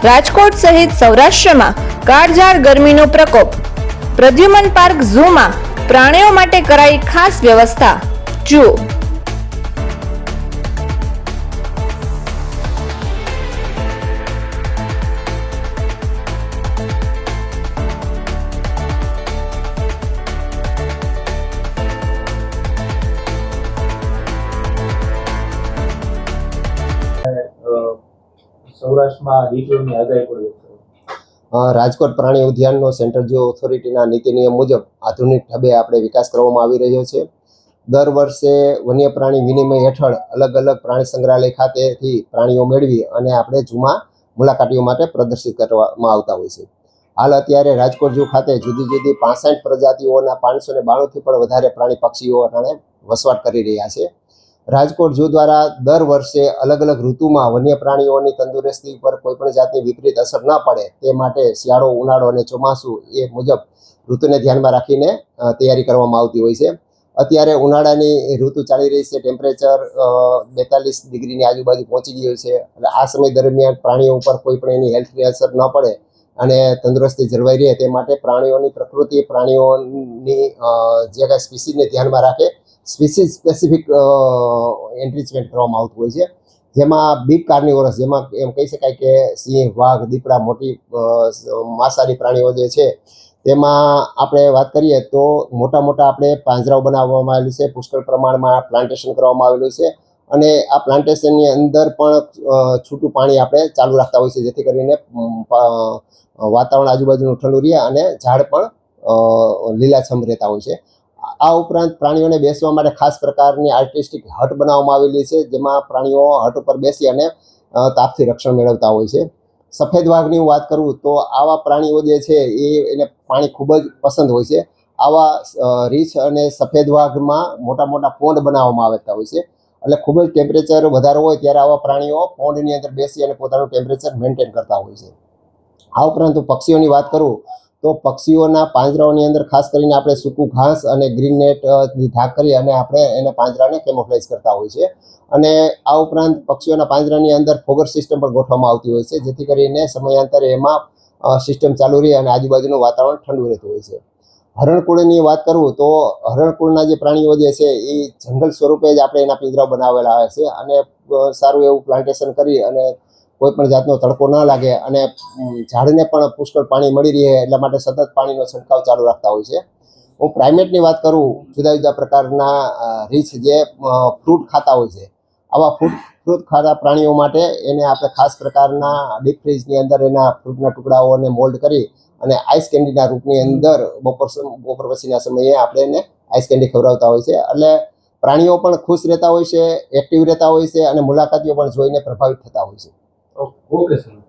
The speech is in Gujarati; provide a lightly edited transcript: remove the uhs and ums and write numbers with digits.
રાજકોટ સહિત સૌરાષ્ટ્રમાં કાળઝાળ ગરમીનો પ્રકોપ। પ્રદ્યુમન પાર્ક ઝૂમાં પ્રાણીઓ માટે કરાઈ ખાસ વ્યવસ્થા। જુઓ। સૌરાષ્ટ્રમાં હીટવેવની આગાહી પડી છે। રાજકોટ પ્રાણી ઉદ્યાનનો સેન્ટ્રલ ઝૂ ઓથોરિટીના નીતિ નિયમ મુજબ આધુનિક ઢબે આપણે વિકાસ કરવામાં આવી રહ્યો છે। દર વર્ષે વન્ય પ્રાણી વિનિમય હેઠળ અલગ અલગ પ્રાણી સંગ્રહાલય ખાતેથી પ્રાણીઓ મેળવી અને આપણે ઝૂમાં મુલાકાતીઓ માટે પ્રદર્શિત કરવામાં આવતા હોય છે। હાલ અત્યારે રાજકોટ ઝૂ ખાતે જુદી જુદી 65 પ્રજાતિઓના 592થી પણ વધારે પ્રાણી પક્ષીઓ વસવાટ કરી રહ્યા છે। રાજકોટ ઝૂ દ્વારા દર વર્ષે અલગ અલગ ઋતુમાં વન્ય પ્રાણીઓની તંદુરસ્તી પર કોઈ પણ જાતની વિપરીત અસર ન પડે તે માટે શિયાળો, ઉનાળો અને ચોમાસું એ મુજબ ઋતુને ધ્યાનમાં રાખીને તૈયારી કરવામાં આવતી હોય છે। અત્યારે ઉનાળાની ઋતુ ચાલી રહી છે। ટેમ્પરેચર 42 ડિગ્રીની આજુબાજુ પહોંચી ગયું છે અને આ સમય દરમિયાન પ્રાણીઓ ઉપર કોઈ પણ એની હેલ્થની અસર ન પડે અને તંદુરસ્તી જળવાઈ રહે તે માટે પ્રાણીઓની પ્રકૃતિ, પ્રાણીઓની જે કાંઈ સ્પીસીસને ધ્યાનમાં રાખે સ્પીસીસ સ્પેસિફિક એન્ટ્રીચમેન્ટ કરવામાં આવતું હોય છે। જેમાં બિગ કાર્નિવોરસ, જેમાં એમ કહી શકાય કે સિંહ, વાઘ, દીપડા, મોટી માંસાહારી પ્રાણીઓ જે છે તેમાં આપણે વાત કરીએ તો મોટા મોટા આપણે પાંજરાઓ બનાવવામાં આવેલું છે। પુષ્કળ પ્રમાણમાં પ્લાન્ટેશન કરવામાં આવેલું છે અને આ પ્લાન્ટેશનની અંદર પણ છૂટું પાણી આપણે ચાલુ રાખતા હોય છે જેથી કરીને વાતાવરણ આજુબાજુનું ઠંડુ રહે અને ઝાડ પણ લીલાછમ રહેતા હોય છે। આ ઉપરાંત પ્રાણીઓને બેસવા માટે ખાસ પ્રકારની આર્ટિસ્ટિક હટ બનાવવામાં આવેલી છે જેમાં પ્રાણીઓ હટ ઉપર બેસી અને તાપથી રક્ષણ મેળવતા હોય છે। સફેદ વાઘની હું વાત કરું તો આવા પ્રાણીઓ જે છે એને પાણી ખૂબ જ પસંદ હોય છે। આવા રીંછ અને સફેદ વાઘમાં મોટા મોટા પોન્ડ બનાવવામાં આવતા હોય છે એટલે ખૂબ જ ટેમ્પરેચર વધારે હોય ત્યારે આવા પ્રાણીઓ પોન્ડની અંદર બેસી અને પોતાનું ટેમ્પરેચર મેન્ટેન કરતા હોય છે। આ ઉપરાંત પક્ષીઓની વાત કરું તો પક્ષીઓના પાંજરાઓની અંદર ખાસ કરીને આપણે સૂકું ઘાસ અને ગ્રીન નેટની ઢાંક કરી અને આપણે એને પાંજરાને કેમોફ્લેજ કરતા હોય છે અને આ ઉપરાંત પક્ષીઓના પાંજરાની અંદર ફોગર સિસ્ટમ પણ ગોઠવવામાં આવતી હોય છે જેથી કરીને સમયાંતરે એમાં સિસ્ટમ ચાલુ રહે અને આજુબાજુનું વાતાવરણ ઠંડુ રહેતું હોય છે। હરણકુળની વાત કરું તો હરણકુળના જે પ્રાણીઓ જે છે એ જંગલ સ્વરૂપે જ આપણે એના પિંજરાઓ બનાવેલા આવે છે અને સારું એવું પ્લાન્ટેશન કરી અને કોઈ પણ જાતનો તડકો ન લાગે અને ઝાડને પણ પુષ્કળ પાણી મળી રહે એટલા માટે સતત પાણીનો છંટકાવ ચાલુ રાખતા હોય છે। હું પ્રાઇમેટની વાત કરું, જુદા જુદા પ્રકારના રીંછ જે ફ્રૂટ ખાતા હોય છે, આવા ફ્રૂટ ખાતા પ્રાણીઓ માટે એને આપણે ખાસ પ્રકારના ડીપ ફ્રીજની અંદર એના ફ્રૂટના ટુકડાઓને મોલ્ડ કરી અને આઈસ કેન્ડીના રૂપની અંદર બપોર પછીના સમયે આપણે એને આઈસ કેન્ડી ખવડાવતા હોય છે એટલે પ્રાણીઓ પણ ખુશ રહેતા હોય છે, એક્ટિવ રહેતા હોય છે અને મુલાકાતીઓ પણ જોઈને પ્રભાવિત થતા હોય છે। Okay sir.